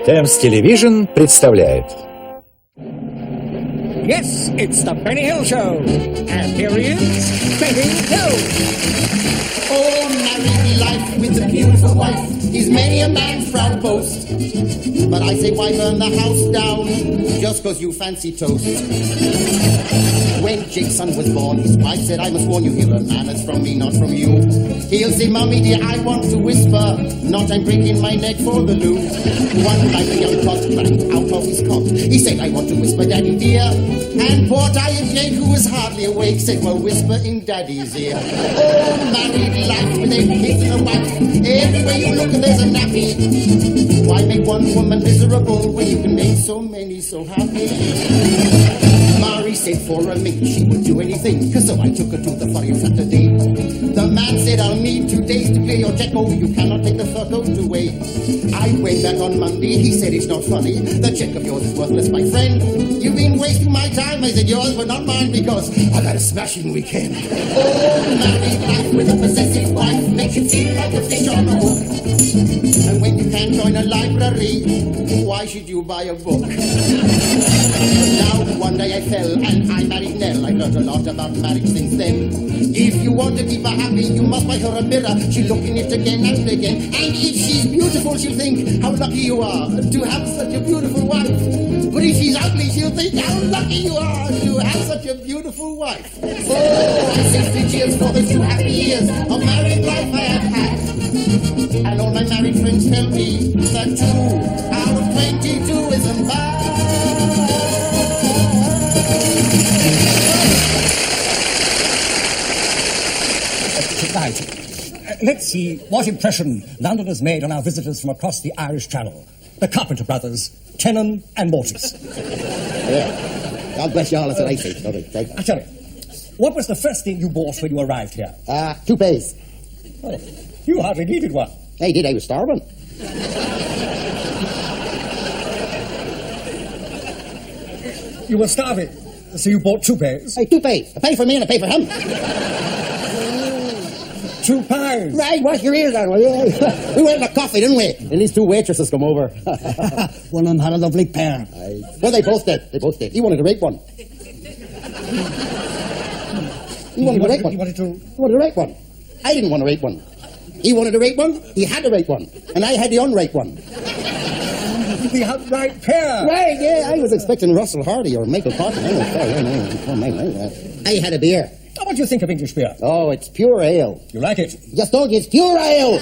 Thames Television представляет. Yes, it's the Benny Hill Show. And here he is, Benny Hill. Oh, married life with a beautiful wife is many a man's proud boast. But I say, why burn the house down just 'cause you fancy toast? When Jake's son was born, his wife said, I must warn you, he'll learn manners from me, not from you. He'll say, Mommy dear, I want to whisper, not I'm breaking my neck for the loo. One night a young cock ran out of his cot. He said, I want to whisper, Daddy dear. And poor tired Jake, who was hardly awake, said, well, whisper in Daddy's ear. Oh, married life with a kids and a wife. Everywhere you look, there's a nappy. Why make one woman miserable when you can make so many so happy? Mary said for a mink she would do anything, so I took her to the furry Saturday. The man said, I'll need 2 days to clear your check. Oh, you cannot take the fur coat away. I went back on Monday. He said, it's not funny. The check of yours is worthless, my friend. You've been wasting my time. I said, yours, but not mine, because I've had a smashing weekend. Oh, married life with a possessive wife makes you feel like a fish on a hook. And when you can't join a library, why should you buy a book? Now, one day I fell and I married Nell. I learned a lot about marriage since then. If you want to keep her happy, you must buy her a mirror. She'll look in it again and again. And if she's beautiful, she'll think how lucky you are to have such a beautiful wife. But if she's ugly, she'll think how lucky you are to have such a beautiful wife. Oh, I say 3 cheers for the 2 happy years of married life I have had. And all my married friends tell me that 2 out of 22 isn't bad. Right. Let's see what impression London has made on our visitors from across the Irish Channel. The Carpenter Brothers, Tenon and Mortis. Yeah. God bless you all, that's what I say. I tell you, what was the first thing you bought when you arrived here? Toupees. Oh, you hardly needed one. I did, I was starving. You were starving, so you bought toupees? Hey, toupees. A pay for me and a pay for him. £2. Right, wash your ears out, will you? We went for coffee, didn't we? And these 2 waitresses come over. One of them had a lovely pair. Well, they both did. He wanted to rape one. He wanted to rape one. I didn't want to rape one. He wanted to rape one. He had to rape one. And I had the unrape one. The outright pair. Right, yeah. I was expecting Russell Hardy or Michael Cotton. I had a beer. What do you think of English beer? Oh, it's pure ale. You like it? Just told you, it's pure ale.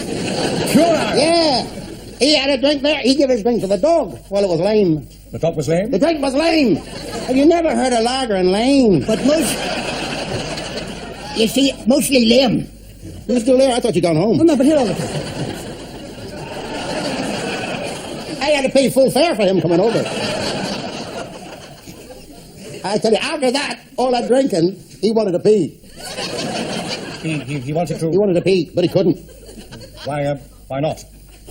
Pure ale? Yeah. He had a drink there. He gave his drink to the dog. Well, it was lame. The dog was lame? The drink was lame. Have you never heard of lager and lame? But you see, mostly lame. You're still there? I thought you'd gone home. Oh, no, but here all the time. I had to pay full fare for him coming over. I tell you, after that, all that drinking, he wanted to pee. He wanted to... He wanted to pee, but he couldn't. Why not?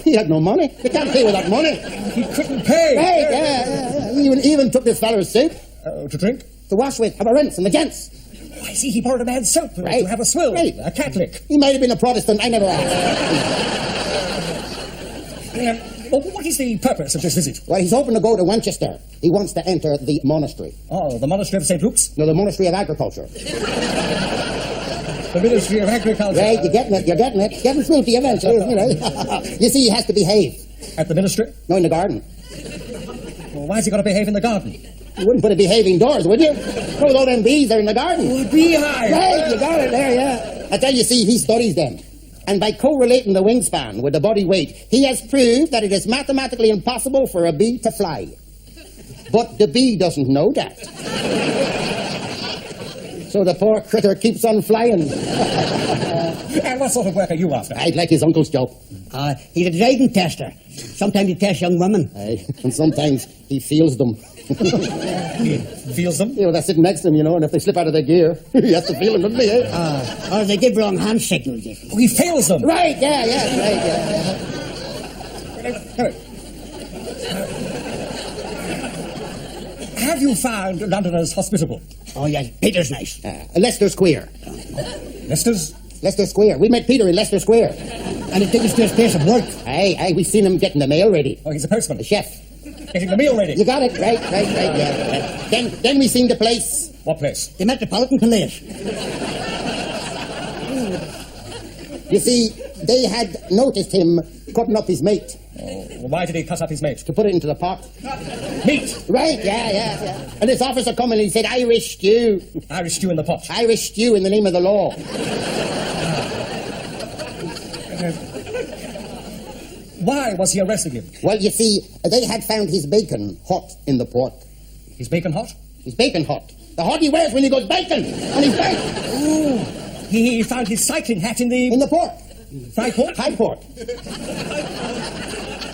He had no money. You can't pay without money. He couldn't pay. Right, yeah. He even took this fella's soup. To drink? To wash with, have a rinse, and the gents. Oh, I see, he borrowed a man's soap to have a swill. Right. A Catholic. He might have been a Protestant, I never asked. Well, what is the purpose of this visit? Well, he's hoping to go to Winchester. He wants to enter the monastery. Oh, the Monastery of St. Luke's? No, the Monastery of Agriculture. The Ministry of Agriculture. Right, you're getting it. Getting fruity eventually, you know. You see, he has to behave. At the ministry? No, in the garden. Well, why has he got to behave in the garden? You wouldn't put a behaving doors, would you? No, with all them bees, they're in the garden. Oh, a beehive. Right, you got it there, yeah. I tell you, see, he studies them. And by correlating the wingspan with the body weight, he has proved that it is mathematically impossible for a bee to fly. But the bee doesn't know that. So the poor critter keeps on flying. And what sort of work are you after? I'd like his uncle's job. He's a driving tester. Sometimes he tests young women. Aye, and sometimes he feels them. He feels them? You know, they're sitting next to him, you know, and if they slip out of their gear, he has to feel them, doesn't he, eh? Or they give wrong hand signals. Oh, he fails them? Right, yeah, right, yeah. Have you found Londoners hospitable? Oh, yes, Peter's nice. Leicester Square. Leicester's? Leicester Square. We met Peter in Leicester Square. And he took us to his place of work. Aye, we've seen him getting the mail ready. Oh, he's a postman. The chef. Getting the meal ready. You got it, right, yeah. Then we seen the place. What place? The Metropolitan Police. You see, they had noticed him cutting up his mate Well, why did he cut up his mate? to put it into the pot. Meat! Right, yeah. And this officer come and he said, Irish stew. Irish stew in the pot. Irish stew in the name of the law. Why was he arresting him? Well, you see, they had found his bacon hot in the pot. His bacon hot? His bacon hot. The hot he wears when he goes bacon on his back. He found his cycling hat in the... In the port. Fried pork? High port.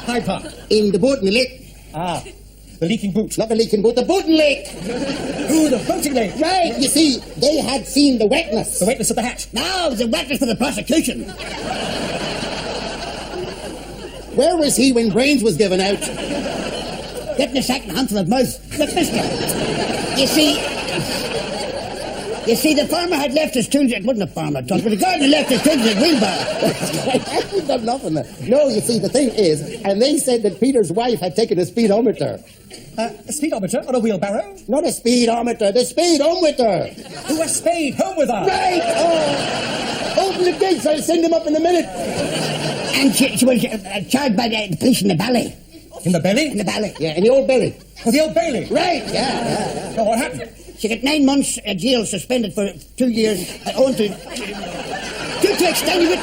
Hyde Park. In the boat in the lake. Ah, the leaking boot. Not the leaking boat, the boat in the lake. Ooh, the floating lake. Right, you see, they had seen the wetness. The wetness of the hat. No, the witness for the prosecution. Where was he when brains was given out? Getting a second hand from his mouth. Look, mister. You see, the farmer had left his tools. It wasn't a farmer, John, but the gardener left his tools in his wheelbarrow. We've got nothing there. No, you see, the thing is, and they said that Peter's wife had taken a speedometer. A speedometer on a wheelbarrow? Not a speedometer, the speedometer. Who a spade home with her? Right! Oh, open the gates, I'll send him up in a minute. And she was charged by the police in the Valley. In the belly? In the Valley. Yeah, in the old belly. Oh, the Old Bailey. Right, yeah. Oh, what happened? She got 9 months jail, suspended for 2 years, owing to... Due to extenuate...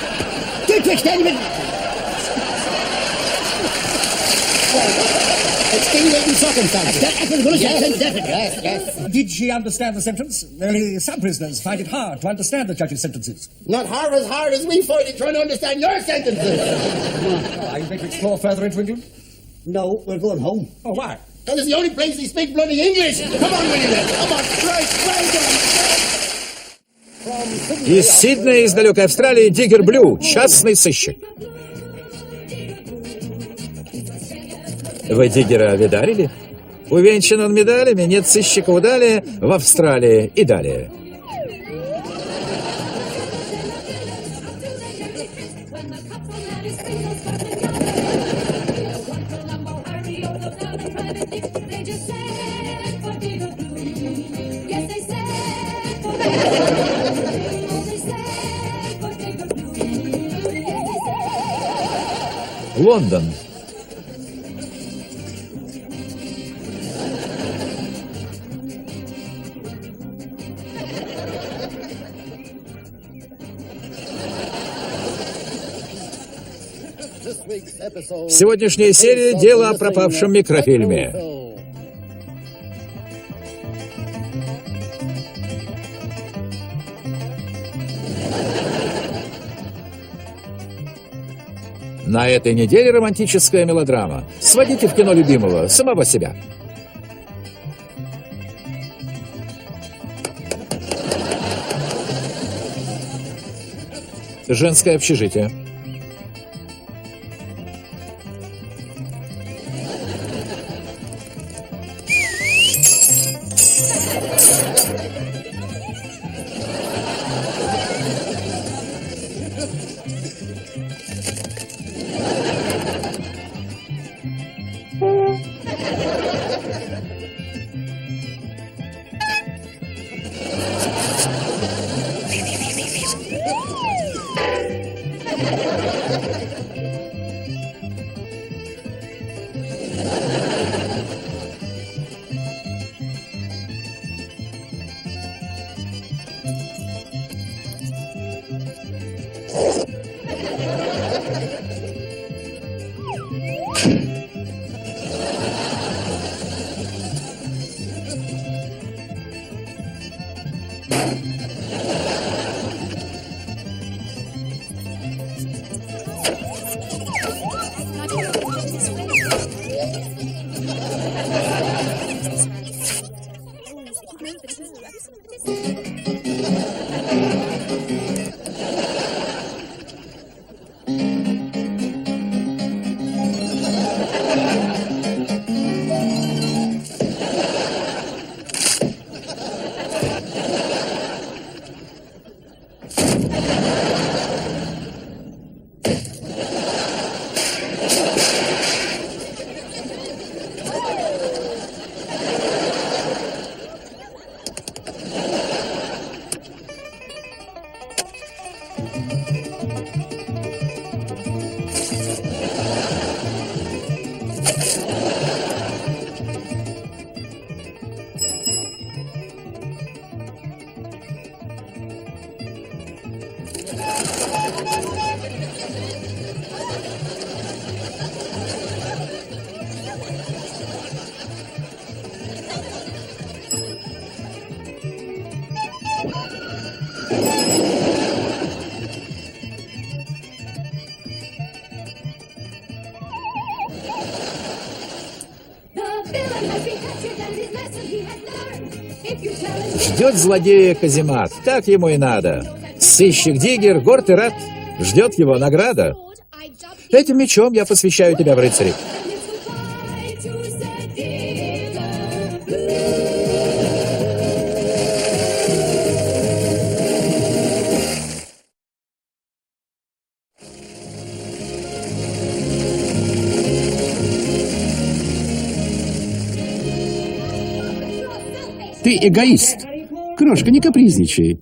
Extenuating circumstances. That's what I'm going to say. Yes. Did she understand the sentence? Only some prisoners find it hard to understand the judge's sentences. Not hard as we find it trying to understand your sentences. Are you going to explore further into England? No, we're going home. Oh, why? That is the only place they speak bloody English. Come on, Willie. Come on. Right. Из Сиднея, из далекой Австралии, Диггер Блю, частный сыщик. Вы Диггера видали ли? Увенчан он медалями, нет сыщика удали в Австралии и далее. Лондон. Сегодняшняя серия «Дело о пропавшем микрофильме». На этой неделе романтическая мелодрама. Сводите в кино любимого, самого себя. Женское общежитие. Ждет злодея каземат, так ему и надо. Сыщик Диггер, горд и рад, ждет его награда. Этим мечом я посвящаю тебя в рыцари. Ты эгоист. Крошка, не капризничай.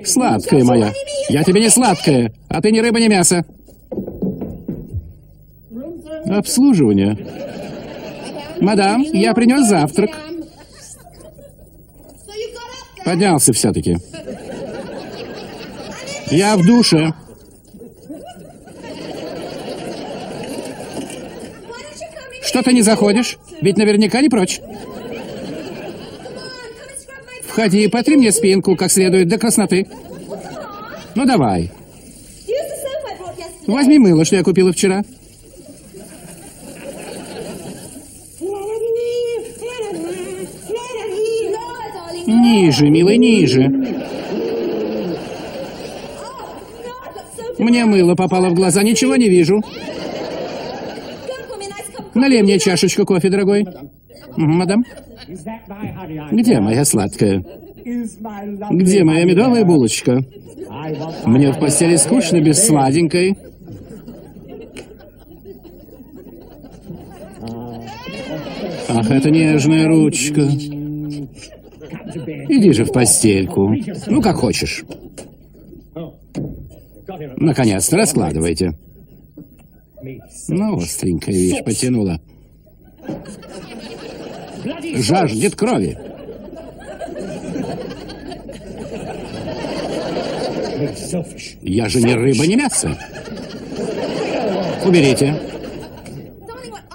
Сладкая моя. Я тебе не сладкая, а ты ни рыба, ни мясо. Обслуживание. Мадам, я принес завтрак. Поднялся все-таки. Я в душе. Что ты не заходишь? Ведь наверняка не прочь. Входи, потри мне спинку как следует до красноты. Ну давай. Возьми мыло, что я купила вчера. Ниже, милый, ниже. Мне мыло попало в глаза, ничего не вижу. Налей мне чашечку кофе, дорогой. Мадам? Где моя сладкая? Где моя медовая булочка? Мне в постели скучно без сладенькой. Ах, это нежная ручка. Иди же в постельку. Ну, как хочешь. Наконец-то раскладывайте. Ну, остренькая вещь потянула. Жаждет крови. Я же не рыба, не мясо. Уберите.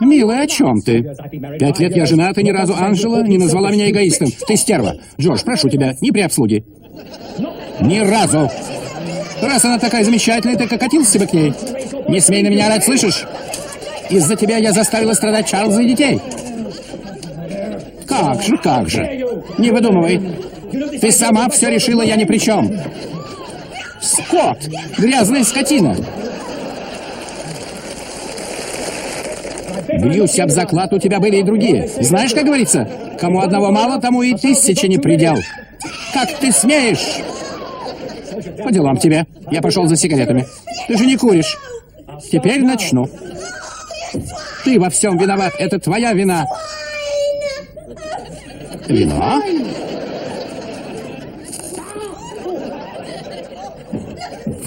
Милая, о чем ты? 5 лет я женат, и ни разу Анжела не назвала меня эгоистом. Ты стерва. Джордж, прошу тебя, не при обслуге. Ни разу. Раз она такая замечательная, ты окатился бы к ней. Не смей на меня орать, слышишь? Из-за тебя я заставила страдать Чарльза и детей. Как же, как же. Не выдумывай. Ты сама все решила, я ни при чем. Скот! Грязная скотина! Бьюсь об заклад, у тебя были и другие. Знаешь, как говорится, кому одного мало, тому и 1000 не предел. Как ты смеешь? По делам тебе. Я пошел за сигаретами. Ты же не куришь. Теперь начну. Ты во всем виноват. Это твоя вина. Вино?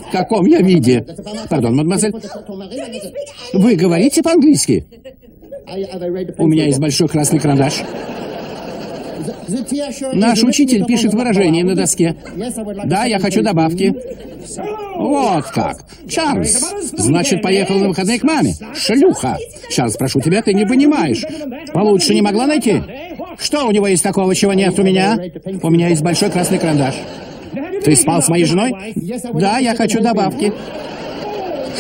В каком я виде? Пардон, мадемуазель. Вы говорите по-английски? У меня есть большой красный карандаш. Наш учитель пишет выражение на доске. Да, я хочу добавки. Вот как. Чарльз, значит, поехал на выходные к маме. Шлюха. Чарльз, прошу тебя, ты не понимаешь. Получше не могла найти? Что у него есть такого, чего нет у меня? У меня есть большой красный карандаш. Ты спал с моей женой? Да, я хочу добавки.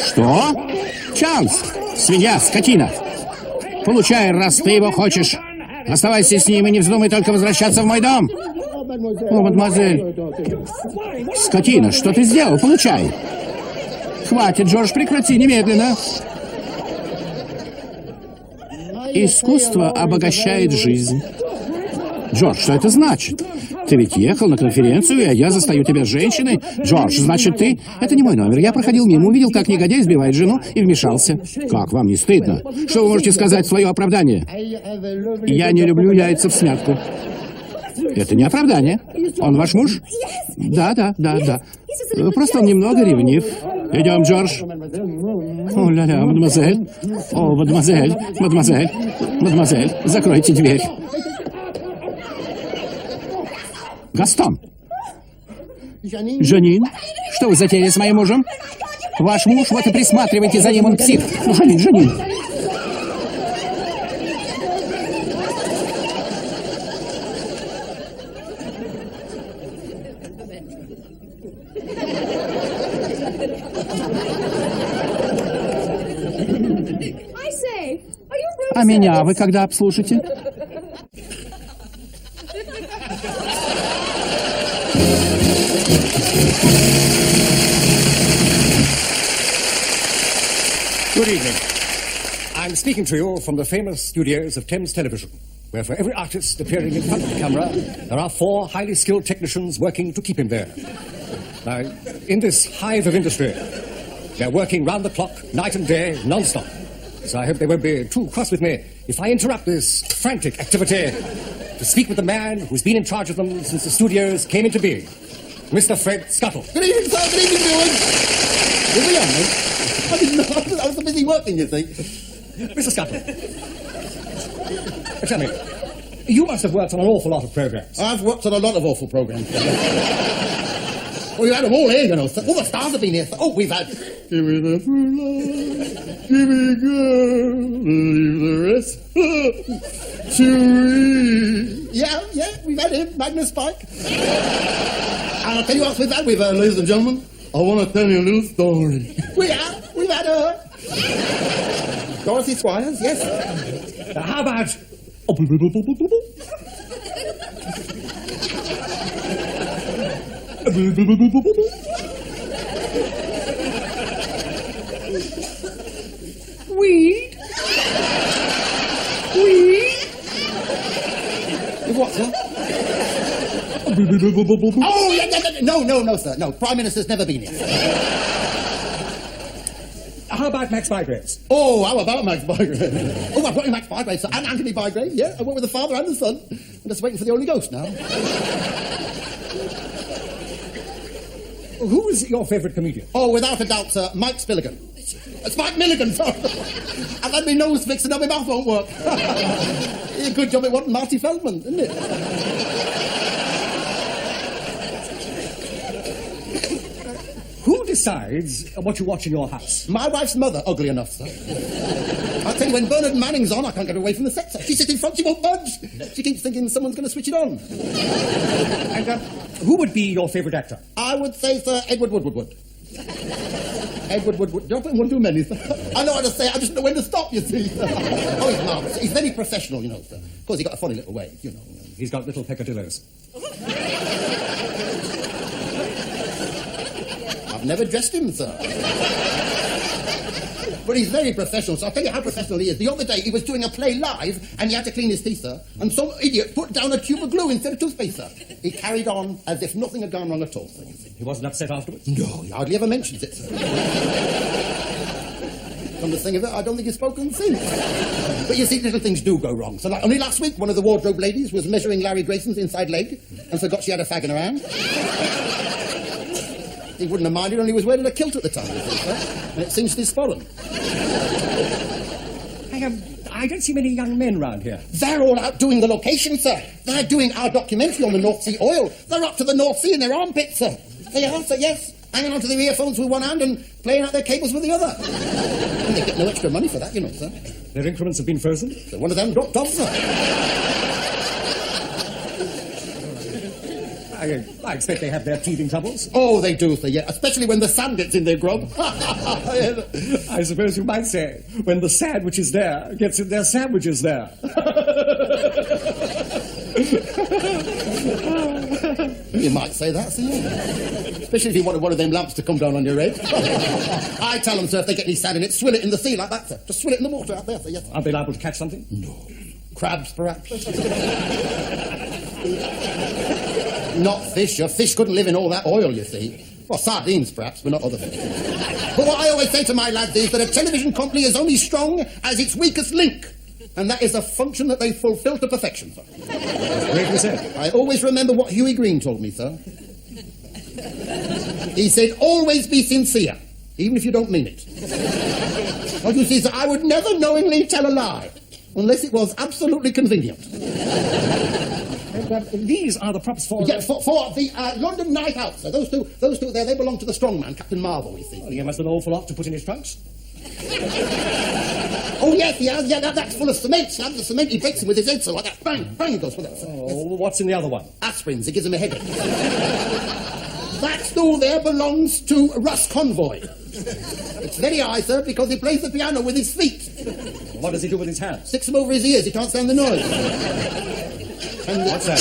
Что? Чарльз, свинья, скотина. Получай, раз ты его хочешь. Оставайся с ним и не вздумай только возвращаться в мой дом. О, мадемуазель. Скотина, что ты сделал? Получай. Хватит, Джордж, прекрати немедленно. Искусство обогащает жизнь. Джордж, что это значит? Ты ведь ехал на конференцию, а я застаю тебя с женщиной. Джордж, значит, ты... Это не мой номер. Я проходил мимо, увидел, как негодяй избивает жену, и вмешался. Как, вам не стыдно? Что вы можете сказать в свое оправдание? Я не люблю яйца в смятку. Это не оправдание. Он ваш муж? Да. Просто он немного ревнив. Идем, Джордж. О, ля-ля, мадемуазель. О, мадемуазель, закройте дверь. Гастон. Жанин, что вы затеяли с моим мужем? Ваш муж, вот и присматривайте за ним, он псих. Ну, Жанин. А меня вы когда обслужите? Good evening. I'm speaking to you from the famous studios of Thames Television, where for every artist appearing in front of the camera, there are 4 highly skilled technicians working to keep him there. Now, in this hive of industry, they're working round the clock, night and day, non-stop. So I hope they won't be too cross with me if I interrupt this frantic activity to speak with the man who's been in charge of them since the studios came into being, Mr. Fred Scuttle. Good evening, sir. Good evening, George. Here we are, mate. I didn't know. I was so busy working, you see. Mr. Scuttle, tell me, you must have worked on an awful lot of programs. I've worked on a lot of awful programs. Well, we've had them all here, you know. Sir. All the stars have been here. Sir. Oh, we've had... Give me the true love, give me girl, leave the rest to me. Yeah, we've had him, Magnus Pike. And I'll tell you what we've had. We've had, ladies and gentlemen, I want to tell you a little story. We've had her. Dorothy Squires, yes. Now, how about... Weed? What, sir? Oh, yeah. No, sir. No, Prime Minister's never been here. How about Max Bygraves? Oh, how about Max Bygrave? Oh, I've got you Max Bygrave, sir. And Anthony Bygrave, yeah. I work with the father and the son. I'm just waiting for the Holy Ghost now. Who is your favourite comedian? Oh, without a doubt, sir, Mike Spilligan. It's Mike Milligan, sorry. I've had my nose fixed and now my mouth won't work. A good job it wasn't Marty Feldman, isn't it? Who decides what you watch in your house? My wife's mother, ugly enough, sir. I'll tell you, when Bernard Manning's on, I can't get away from the set, sir. She sits in front, she won't budge. She keeps thinking someone's going to switch it on. And who would be your favourite actor? I would say, sir, Edward Woodward. Edward Woodward. Don't put one too many, sir. I know how to say it, I just know when to stop, you see. Oh, he's marvellous. He's very professional, you know, sir. Of course, he's got a funny little way, you know. He's got little peccadillos. I've never dressed him, sir. But he's very professional, so I'll tell you how professional he is. The other day, he was doing a play live, and he had to clean his teeth, sir, and some idiot put down a tube of glue instead of toothpaste, sir. He carried on as if nothing had gone wrong at all, sir. He wasn't upset afterwards? No, he hardly ever mentions it, sir. From the thing of it, I don't think he's spoken since. But you see, little things do go wrong. So like, only last week, one of the wardrobe ladies was measuring Larry Grayson's inside leg and forgot she had a fag in her hand. He wouldn't have minded, only he was wearing a kilt at the time, you think, sir? And it singed his sporran. I don't see many young men round here. They're all out doing the location, sir. They're doing our documentary on the North Sea oil. They're up to the North Sea in their armpits, sir. They are, sir, yes. Hanging onto their earphones with one hand and playing out their cables with the other. And they get no extra money for that, you know, sir. Their increments have been frozen? So one of them dropped off, sir. I expect they have their teething troubles. Oh, they do, sir, yeah. Especially when the sand gets in their grub. I suppose you might say, when the sand which is there gets in their sandwiches there. You might say that, sir. Especially if you wanted one of them lamps to come down on your head. I tell them, sir, if they get any sand in it, swill it in the sea like that, sir. Just swill it in the water out there, sir, yes. Aren't they liable to catch something? No. Crabs, perhaps. Not fish. Your fish couldn't live in all that oil, you see. Well, sardines, perhaps, but not other fish. But what I always say to my lads is that a television company is only strong as its weakest link. And that is a function that they fulfill to perfection, sir. Greatly said. I always remember what Huey Green told me, sir. He said, always be sincere, even if you don't mean it. Well, you see, sir, I would never knowingly tell a lie, unless it was absolutely convenient. These are the props for... Yeah, for the London Night Out, sir. Those two there, they belong to the strongman, Captain Marvel, you see. Well, he must have an awful lot to put in his trunks. Oh, yes, he has. Yeah, that's full of cement. So the cement, he breaks him with his head, so like that. Bang, bang, he goes for that. Sir. Oh, what's in the other one? Aspirins. It gives him a headache. That stool there belongs to Russ Convoy. It's very high, sir, because he plays the piano with his feet. What does he do with his hands? Sticks them over his ears. He can't stand the noise. And what's that?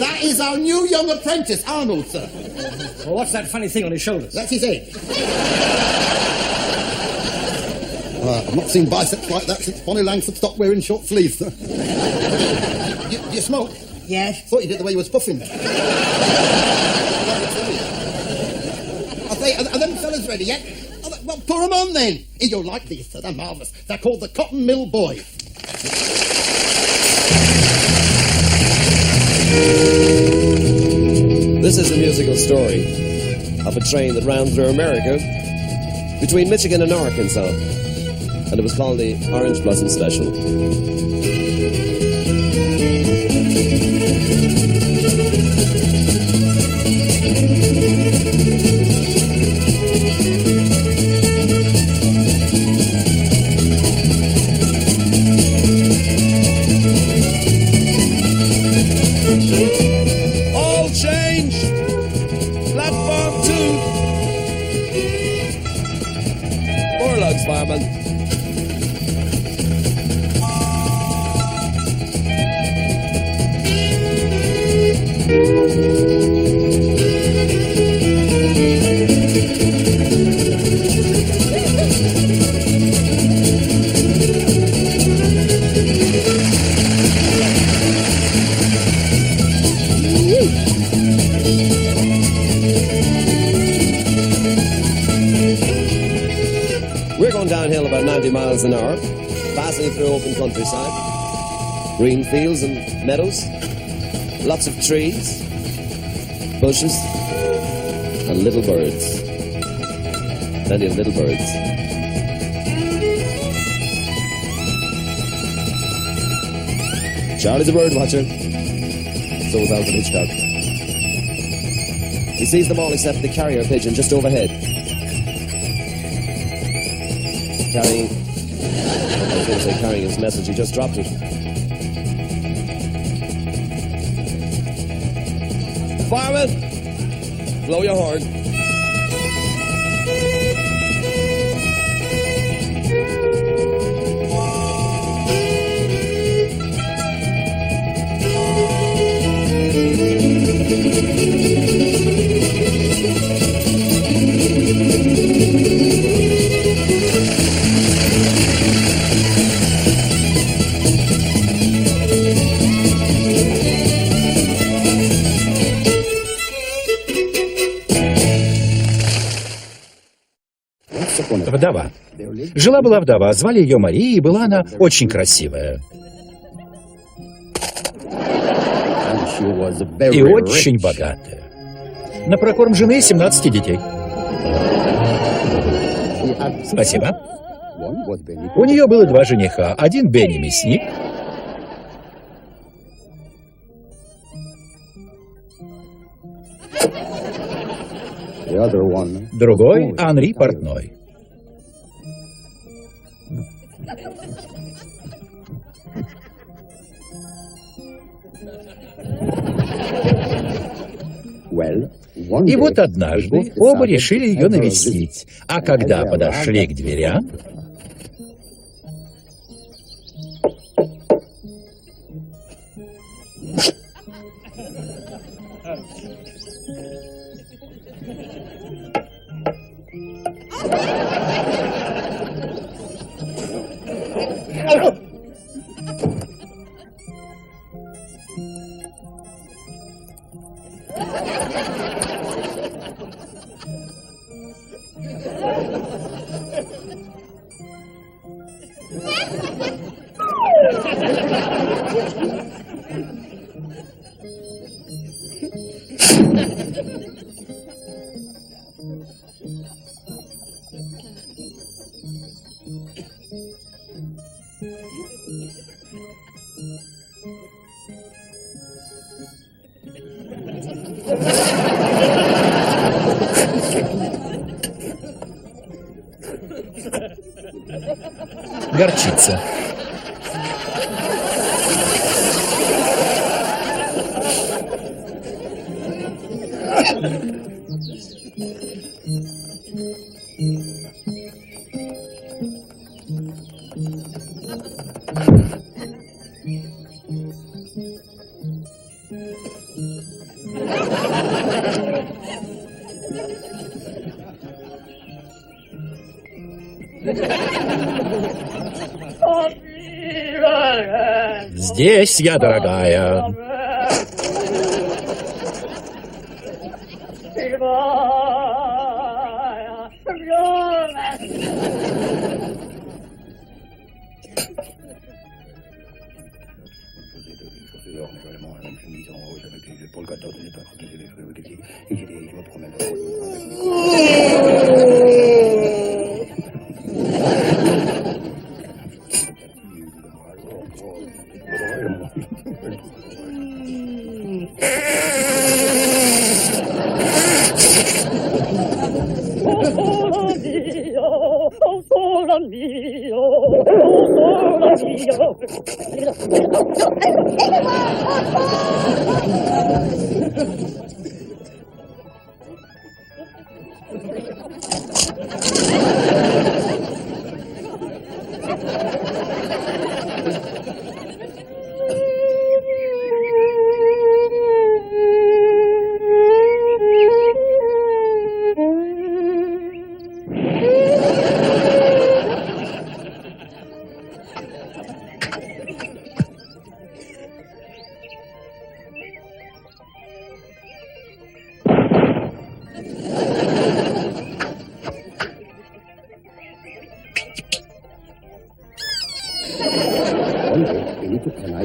That is our new young apprentice, Arnold, sir. Well, what's that funny thing on his shoulders? That's his head. I've not seen biceps like that since Bonnie Langsford stopped wearing short sleeves, sir. You smoke? Yes. Thought you did the way you was puffing. I say, are them fellas ready yet? Well, pour them on then. You'll like these, sir. They're marvellous. They're called the Cotton Mill Boys. This is a musical story of a train that ran through America between Michigan and Arkansas, and it was called the Orange Blossom Special. All change! Platform 2! More lugs, fireman. We're going downhill about 90 miles an hour, passing through open countryside, green fields and meadows, lots of trees, bushes, and little birds. Plenty of little birds. Charlie's a bird watcher. So is Alfred Hitchcock. He sees them all except the carrier pigeon just overhead. Carrying his message, he just dropped it. Fireman, blow your horn. Вдова. Жила-была вдова, звали ее Мария, и была она очень красивая. И очень богатая. На прокорм жены 17 детей. Спасибо. У нее было 2 жениха. Один Бенни мясник. Другой Анри портной. И вот однажды оба решили ее навестить. А когда подошли к дверям... Горчица. Здесь я, дорогая.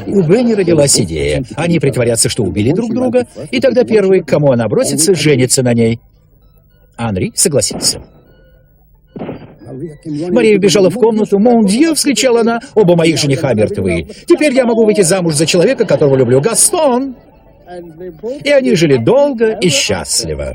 У Бенни родилась идея. Они притворятся, что убили друг друга, и тогда первый, к кому она бросится, женится на ней. Анри согласился. Мария бежала в комнату. «Мон Дьё!» — вскричала она. «Оба моих жениха мертвы. Теперь я могу выйти замуж за человека, которого люблю. Гастон!» И они жили долго и счастливо.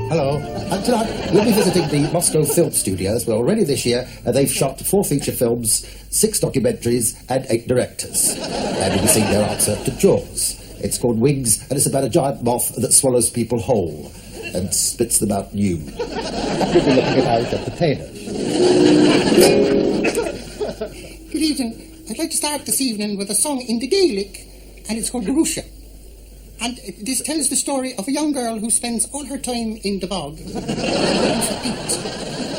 Hello. Tonight, we'll be visiting the Moscow Film Studios, where already this year they've shot 4 feature films, 6 documentaries, and 8 directors. And we'll be seeing their answer to Jaws. It's called Wings, and it's about a giant moth that swallows people whole and spits them out new. We'll be looking at the potatoes. Good evening. I'd like to start this evening with a song in the Gaelic, and it's called Garusha. And this tells the story of a young girl who spends all her time in the bog looking for Pete.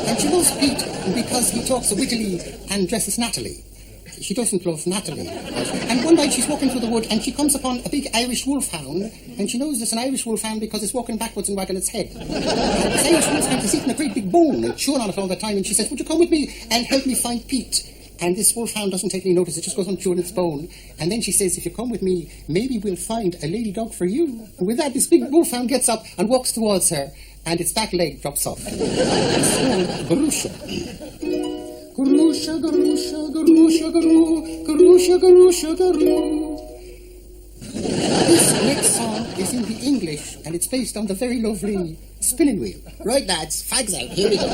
And she loves Pete because he talks wittily and dresses nattily. She doesn't love Natalie. And one night she's walking through the wood and she comes upon a big Irish wolfhound, and she knows it's an Irish wolfhound because it's walking backwards and wagging its head. And this Irish wolfhound is eating a great big bone and chewing on it all the time, and she says, "Would you come with me and help me find Pete?" And this wolfhound doesn't take any notice, it just goes on chewing its bone. And then she says, "If you come with me, maybe we'll find a lady dog for you." And with that, this big wolfhound gets up and walks towards her, and its back leg drops off. It's called Garusha. Garusha, Garusha, Garusha, Garu, Garusha, Garusha, Garu. This next song is in the English, and it's based on the very lovely Spinning Wheel. Right, lads, fags out, here we go.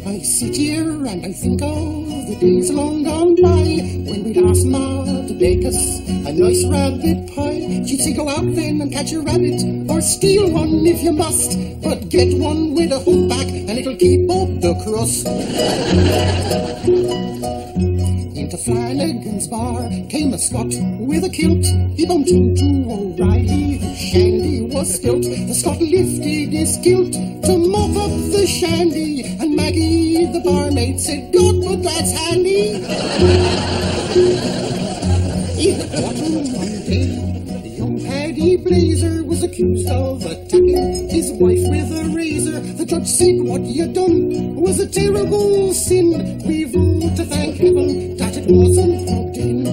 I sit here and I think of the days long gone by when we'd ask Ma to bake us a nice rabbit pie. She'd say, "Go out then and catch a rabbit, or steal one if you must, but get one with a humpback and it'll keep up the crust." Into Flanagan's bar came a Scot with a kilt. He bumped into O'Reilly, whose shandy was spilt. The Scot lifted his kilt to mop up the shandy, and Maggie, the barmaid, said, "God, but that's handy." In the courtroom one day, the young Paddy Blazer was accused of attacking his wife with a razor. The judge said, "What you done was a terrible sin. We've to thank heaven that it wasn't put in."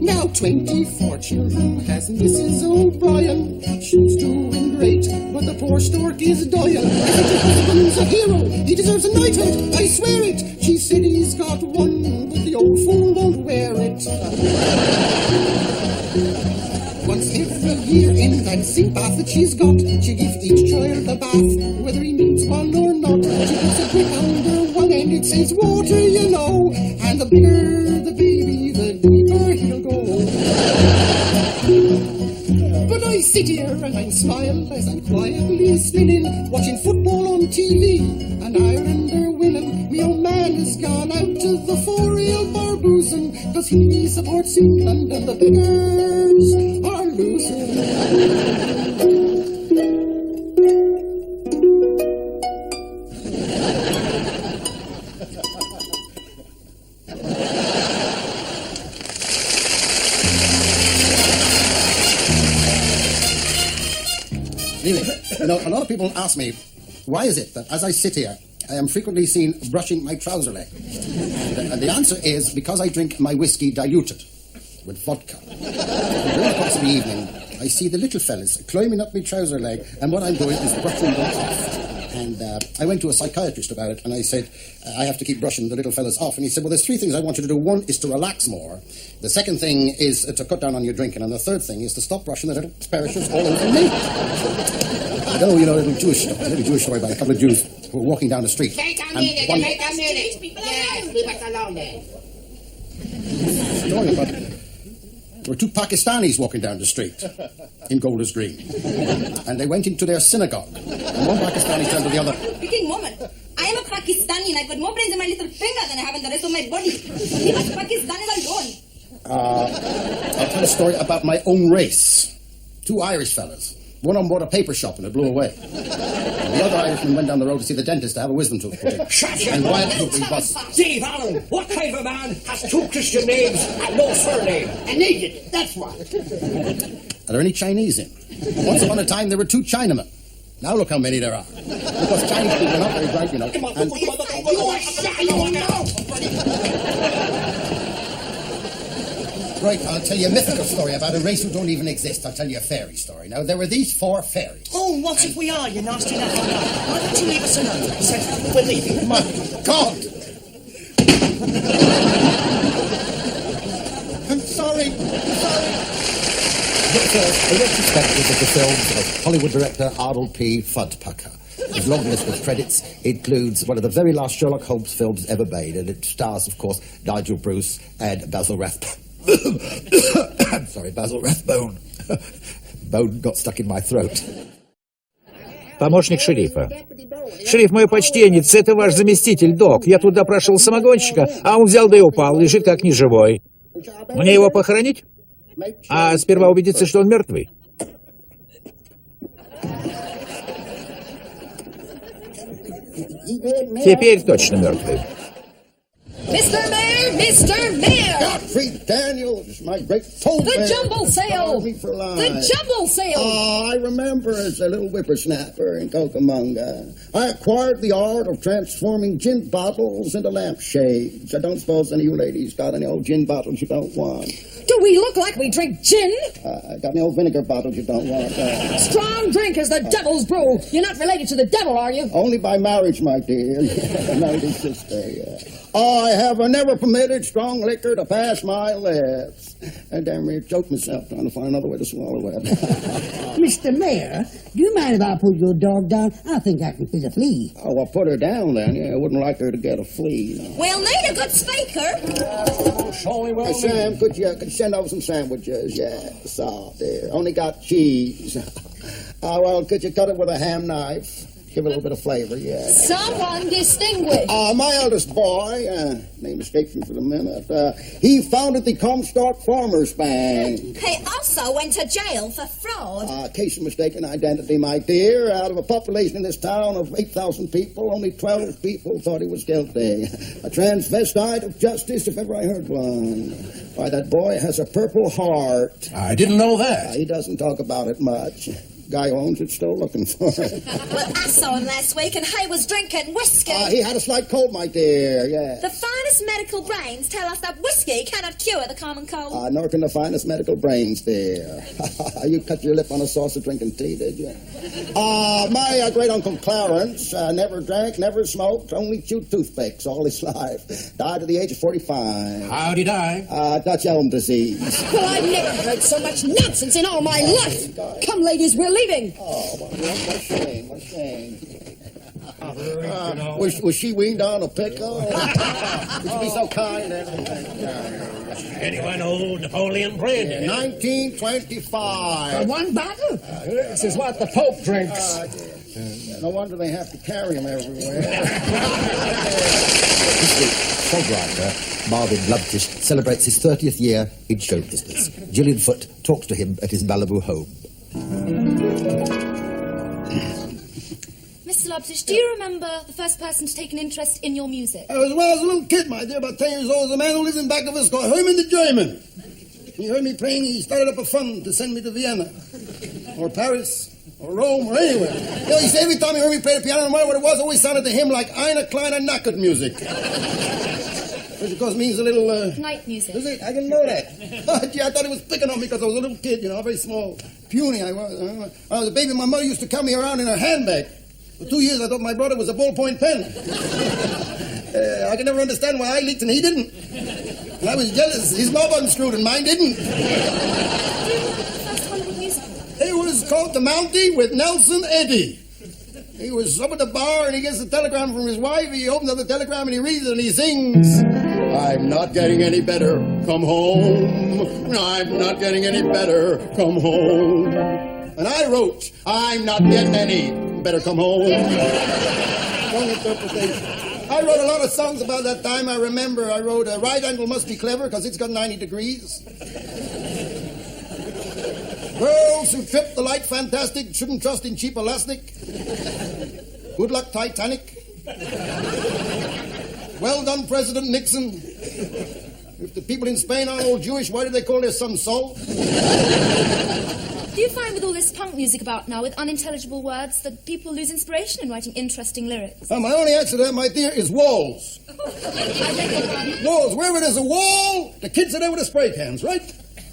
Now 24 children has Mrs. O'Brien. She's doing great, but the poor stork is dying. Her husband's a hero, he deserves a knighthood, I swear it. She said he's got one, but the old fool won't wear it. Once every year in that sink bath that she's got, she gives each child a bath, whether he needs one or not. She puts a grip under one end, it says water, you know, and the bigger the baby, the deeper he'll go. But I sit here and I smile as I'm quietly spinning, watching football on TV, and Ireland are winning. Me old man and has gone out to the 4-reel bar boozing, 'cause he supports England and the beggars are losing. Really, you know, a lot of people ask me, why is it that as I sit here, I am frequently seen brushing my trouser leg? And the answer is because I drink my whiskey diluted with vodka. During the course of the evening, I see the little fellas climbing up my trouser leg, and what I'm doing is brushing them off. And I went to a psychiatrist about it, and I said, I have to keep brushing the little fellas off. And he said, well, there's 3 things I want you to do. One is to relax more. The second thing is to cut down on your drinking. And the third thing is to stop brushing the little parachutes all over me. I know, you know, a little Jewish story about a couple of Jews who were walking down the street. Wait a minute. Yes, leave us alone there. Story about there were 2 Pakistanis walking down the street in Golders Green. And they went into their synagogue. And one Pakistani turned to the other. Speaking woman, I am a Pakistani and I've got more brains in my little finger than I have in the rest of my body. Leave us Pakistanis alone. I'll tell a story about my own race. 2 Irish fellas. One of them bought a paper shop and it blew away. And the other Irishman went down the road to see the dentist to have a wisdom tooth put in. Shut your And while mouth. he was... Steve Allen, what kind of a man has 2 Christian names and no surname? An idiot, that's what. Are there any Chinese in? Once upon a time, there were 2 Chinamen. Now look how many there are. Because Chinese people are not very bright, you know. And right, I'll tell you a mythical story about a race who don't even exist. I'll tell you a fairy story. Now, there were these 4 fairies. Oh, what if we are, you nasty little man? Why don't you leave us alone? Said we're leaving. My God! I'm sorry. The retrospective of the films of Hollywood director Arnold P. Fudd-Pucker. His long list of credits includes one of the very last Sherlock Holmes films ever made, and it stars, of course, Nigel Bruce and Basil Rathbone. I'm sorry, Basil Rathbone. Bone got stuck in my throat. Помощник шерифа. Шериф, мое почтенец, это ваш заместитель, док. Я туда прошел самогонщика, а он взял да и упал, лежит как неживой. Мне его похоронить? А сперва убедиться, что он мертвый. Теперь точно мертвый. Mr. Mayor! Mr. Mayor! Godfrey Daniels, my great toad The man. jumble sale! Me for life. The jumble sale! Oh, I remember as a little whippersnapper in Cucamonga. I acquired the art of transforming gin bottles into lampshades. I don't suppose any of you ladies got any old gin bottles you don't want. Do we look like we drink gin? Got any old vinegar bottles you don't want? Strong drink is the devil's brew. You're not related to the devil, are you? Only by marriage, my dear. Married his sister, yeah. I have never permitted strong liquor to pass my lips. And damn near choked myself trying to find another way to swallow it. Mr. Mayor, do you mind if I put your dog down? I think I can fit a flea. Oh, well, put her down then. Yeah, I wouldn't like her to get a flea. No. We'll need a good speaker. Hey, Sam, could you send over some sandwiches? Yes, there. Only got cheese. Well, could you cut it with a ham knife? Give it a little bit of flavor, yeah. Someone distinguished. My eldest boy, name escapes me for the minute, he founded the Comstock Farmers Bank. He also went to jail for fraud. Case of mistaken identity, my dear. Out of a population in this town of 8,000 people, only 12 people thought he was guilty. A transvestite of justice, if ever I heard one. Why, that boy has a purple heart. I didn't know that. He doesn't talk about it much. Guy who owns it's still looking for it. Well, I saw him last week and he was drinking whiskey. He had a slight cold, my dear, yeah. The finest medical brains tell us that whiskey cannot cure the common cold. Nor can the finest medical brains, dear. You cut your lip on a saucer drinking tea, did you? My great-uncle Clarence never drank, never smoked, only chewed toothpicks all his life. Died at the age of 45. How'd he die? Dutch elm disease. Well, I've never heard so much nonsense in all my life. Come, ladies, we're leaving. Oh, what a shame, what a shame. Was she weaned on a pickle? Would you be so kind? Anyone old Napoleon brandy? 1925. One bottle? This is what the Pope drinks. No wonder they have to carry him everywhere. This week, songwriter Marvin Lubtish celebrates his 30th year in show business. Gillian Foote talks to him at his Malibu home. Mr. Lubtish, do you remember the first person to take an interest in your music? I was when I was a little kid, my dear, about 10 years old. The man who lives in Backovus called Herman the German. He heard me playing, he started up a fund to send me to Vienna, or Paris, or Rome, or anywhere. You know, he said every time he heard me play the piano, no matter what it was, always sounded to him like Eine kleine Nackert music. Which, of course, means a little... Night music. Is it? I didn't know that. Gee, I thought he was picking on me because I was a little kid, you know, very small. Puny I was. When I was a baby, my mother used to carry me around in her handbag. For 2 years, I thought my brother was a ballpoint pen. I could never understand why I leaked and he didn't. And I was jealous. His knob unscrewed and mine didn't. It was called The Mountie with Nelson Eddy. He was up at the bar and he gets a telegram from his wife. He opens up the telegram and he reads it and he sings, I'm not getting any better, come home. I'm not getting any better, come home. And I wrote, I'm not getting any better, come home. Wrong interpretation. I wrote a lot of songs about that time. I remember I wrote, Right Angle Must Be Clever because it's got 90 degrees. Girls who trip the light fantastic shouldn't trust in cheap elastic. Good luck, Titanic. Well done, President Nixon. If the people in Spain aren't all Jewish, why do they call their son Saul? Do you find with all this punk music about now, with unintelligible words, that people lose inspiration in writing interesting lyrics? Well, my only answer to that, my dear, is walls. Walls. Wherever there's a wall, the kids are there with the spray cans, right?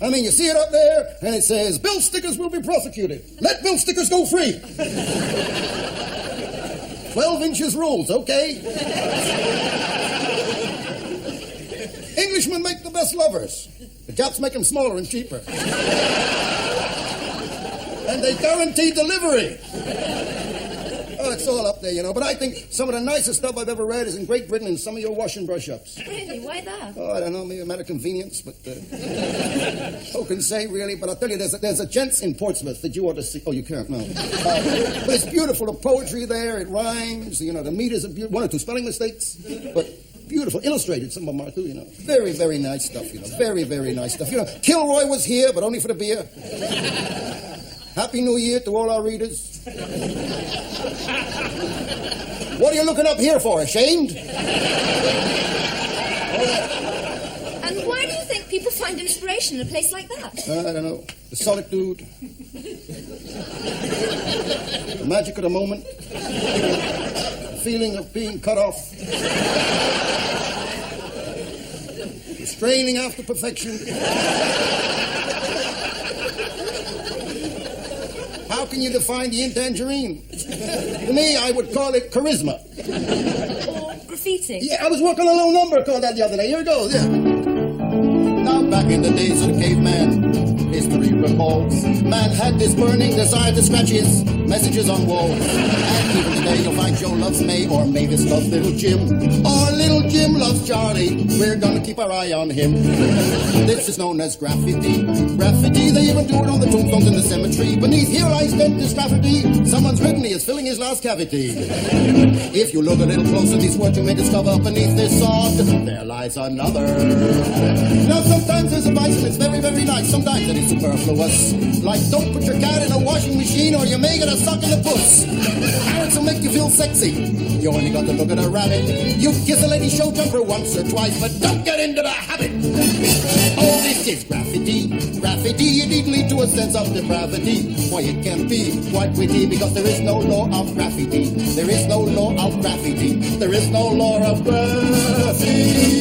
I mean, you see it up there, and it says, bill stickers will be prosecuted. Let bill stickers go free. 12 inches rules, okay? Englishmen make the best lovers. The Japs make them smaller and cheaper. And they guarantee delivery. Oh, it's all up there, you know. But I think some of the nicest stuff I've ever read is in Great Britain in some of your wash and brush-ups. Really? Why that? Oh, I don't know. Maybe a matter of convenience, but who can say, really? But I'll tell you, there's a gents in Portsmouth that you ought to see. Oh, you can't, no. But it's beautiful. The poetry there, it rhymes. You know, the meters are beautiful. One or two spelling mistakes, but beautiful. Illustrated, some of them are, too, you know. Very, very nice stuff, you know. Very, very nice stuff. You know, Kilroy was here, but only for the beer. Happy New Year to all our readers. What are you looking up here for, ashamed? And why do you think people find inspiration in a place like that? I don't know. The solitude. The magic of the moment. The feeling of being cut off. The straining after perfection. How can you define the intangerine? To me, I would call it charisma. Or graffiti? Yeah, I was working on a little number called that the other day. Here it goes, yeah. Now back in the days of the caveman, history recalls, man had this burning desire to scratch his messages on walls. And even today you'll find Joe loves May, or Mavis loves little Jim, or little Jim loves Charlie. We're gonna keep our eye on him. This is known as graffiti. Graffiti, they even do it on the tombstones in the cemetery. Beneath here I spent this graffiti. Someone's written he is filling his last cavity. If you look a little closer, these words you may discover beneath this sod, there lies another. Now sometimes there's advice and it's very, very nice. Sometimes it is superfluous. Like don't put your cat in a washing machine or you may get a suck in the puss. Parrots will make you feel sexy. You only got to look at a rabbit. You kiss a lady show jumper once or twice, but don't get into the habit. Oh, this is graffiti. Graffiti, it lead to a sense of depravity. Why, it can be quite witty because there is no law of graffiti. There is no law of graffiti. There is no law of graffiti.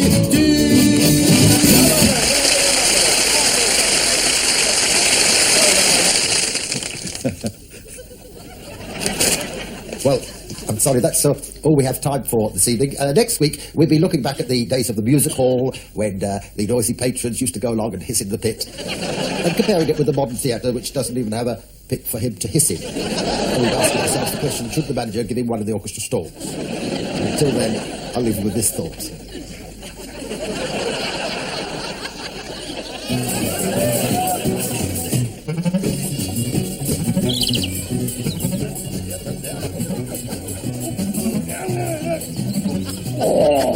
Well, I'm sorry, that's all we have time for this evening. Next week, we'll be looking back at the days of the music hall when the noisy patrons used to go along and hiss in the pit, and comparing it with the modern theatre, which doesn't even have a pit for him to hiss in. And we've asked ourselves the question, should the manager give him one of the orchestra stalls? And until then, I'll leave you with this thought. Oh.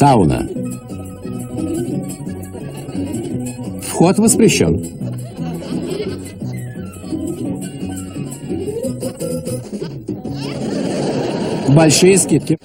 Сауна. Вход воспрещен. Большие скидки.